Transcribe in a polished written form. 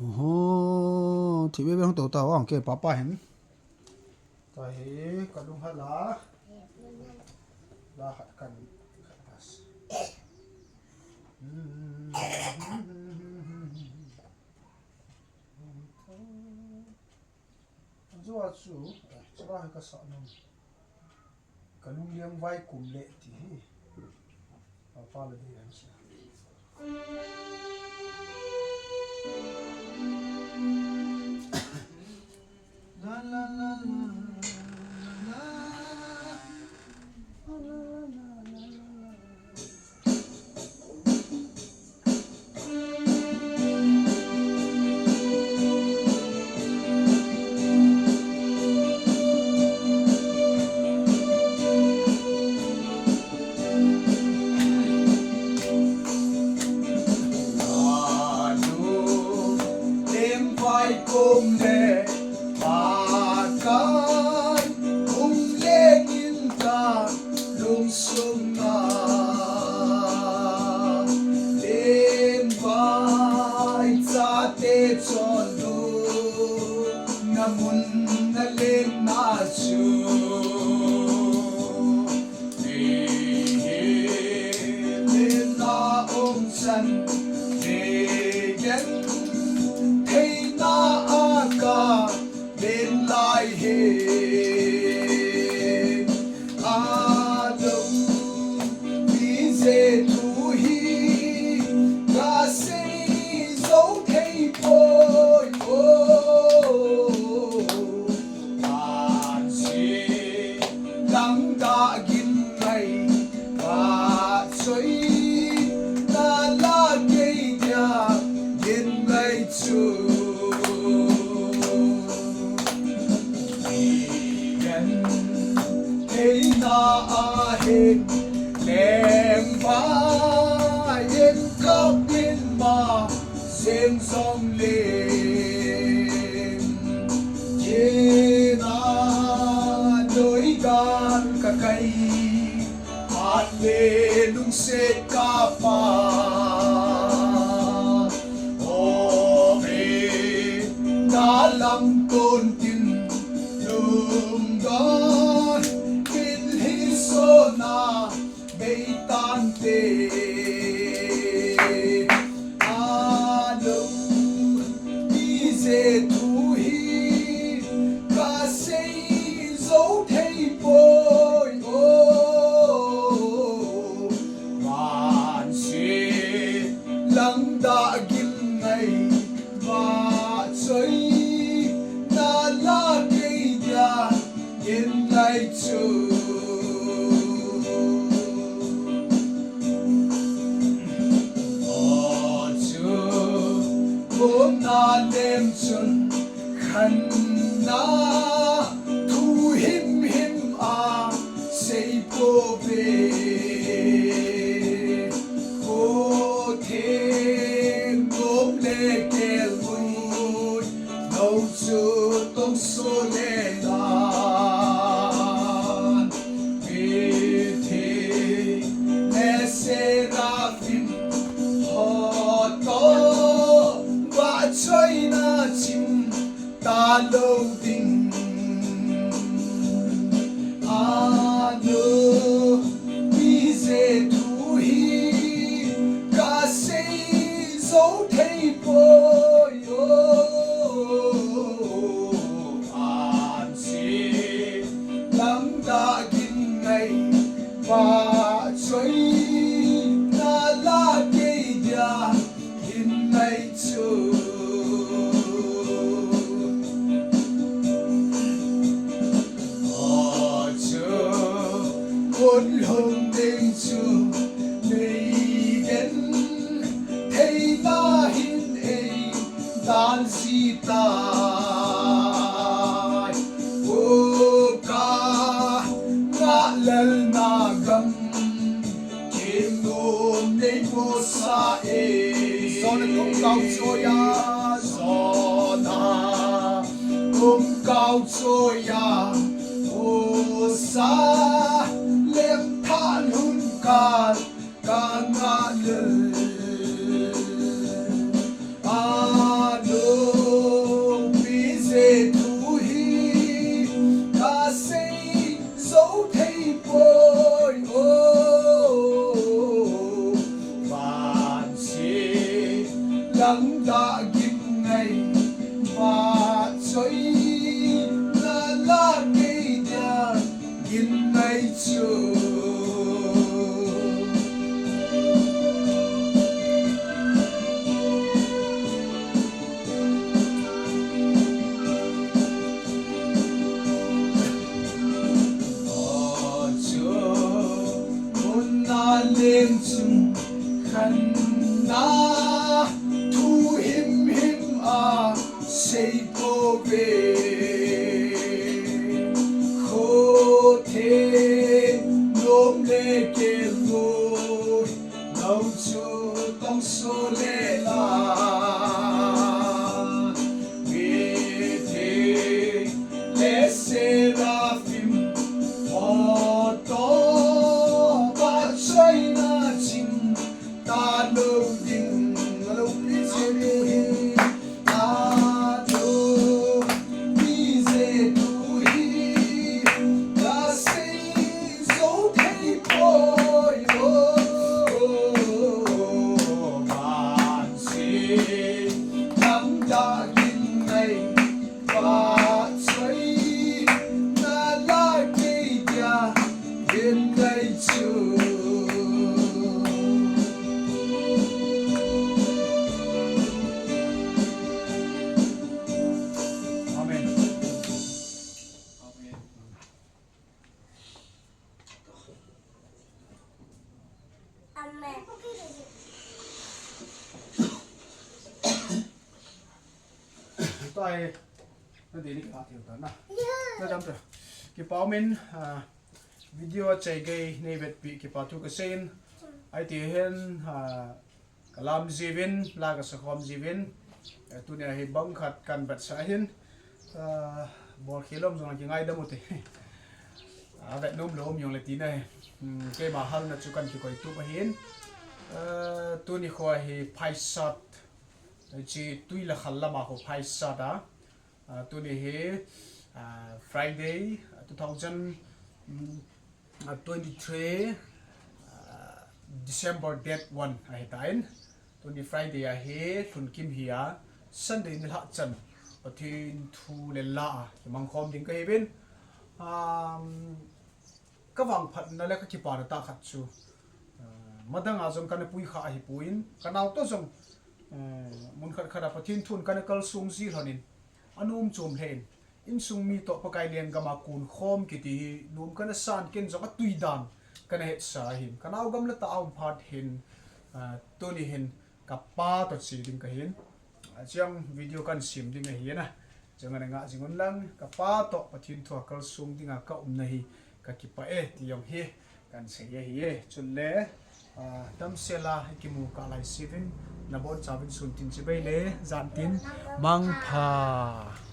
Ồ, thì bây giờ không tổ tàu ông kêu papa hen. Tại cái đúng hay là hạt cần khas. Chú à chú, chú là cái sao nó cái đúng liang vai cùng lệ thì papa là đi làm sao? La la la la cùng để mà cái cùng lên in ta lung sung na lên vai cha te chọn lu na mun na lên na chu lên na ông chân để gen bên lại hết à đâu đi về thu hi ta sẽ giấu thấy bồi bạn sẽ lắng đã gìn ngày và chơi ta là cây nhà gìn ngày chưa na hin nem ba yen cấp in ma sen song lên che na đôi gan cả cây hạt lê lung se ca pa ô mê na lam tôn tin lum đó na bay tan te a đâu đi về thu hi ca say dấu thấy bồi bạn sẽ lắng đã gìn ngày và chơi na la cây nhà yên lại chờ na nem chun khan na thu him a sei po ve ko the ngom le ke vui nâu chu tông số le la ve the ne se ra phim ho to chơi na chim ta lâu tình à nơ đi về thu hi ca say dấu thấy bồi an sẽ lắng đã gìn ngày và chơi na la cây nhà in ngày chưa cuốn hồng đêm trường này đến thấy ta hin ấy đàn si ta ô ca ngã lần na gầm kiếm nôm này vô sa e gió nó cũng cao trôi ya gió na cũng cao trôi ya ô sa lem than hun ka ngã lư a nắng đã gim ngày và chơi la cây nhà gim ngày chưa lên chung khăn na thu him him à say cô về khô thế nôm lê kê lôi lâu cho tông số lê la vì thế lê sẽ ra phim họ to China chim ta lâu đình lâu đi dễ ta đâu đi dễ đuổi ta xây dấu thấy bồi bạn sẽ nắng đã in ngày và chơi ta lại cây nhà đến đây chưa tôi nó đi cái hạt hiểu na nó đâm rồi cái bao mình video chạy cái này về bị cái bao thu cái sen ai thì hiện cái làm zivin là cái sахом zivin tu này hay bông khát cần vật xã hiện bỏ khí lông rồi cái ngay đâu một thế vậy nôm lôm dùng lại tí này cái mà hơn là chú cần chỉ coi tu mà hiện tu này coi hay phai sạt chỉ tuy là khăn lắm mà họ phai sạt á tu này hay Friday 2023 December date 1 hay tain tu này Friday hay thun kim hia Sunday ni hạ chân ở thì thu lên lạ mang khom tiếng cái bên các vàng phật nó là các kỳ bảo ta khát chú mà đang ở trong cái bụi khá hi bụin cái nào tốt trong muốn khát khát phải thiên thun cái này sung gì hơn anh chôm lên in sung mi to pakai liền cái mà cùn khom cái thì nôm cái nó san kiến trong cái tùy đàn cái này hết sa hin cái nào gam là tao phát hin tôi đi hin cái pa tốt gì đừng cái hin trong video kan sim ding hi na jangan nga jingon lang ka pa to pathin thua kal sung dinga ka nahi ka ki pa e ti yong hi kan se ye hi chun le tam sela ki mu ka lai sivin na bon chavin sun tin chi bai le zan tin mang pha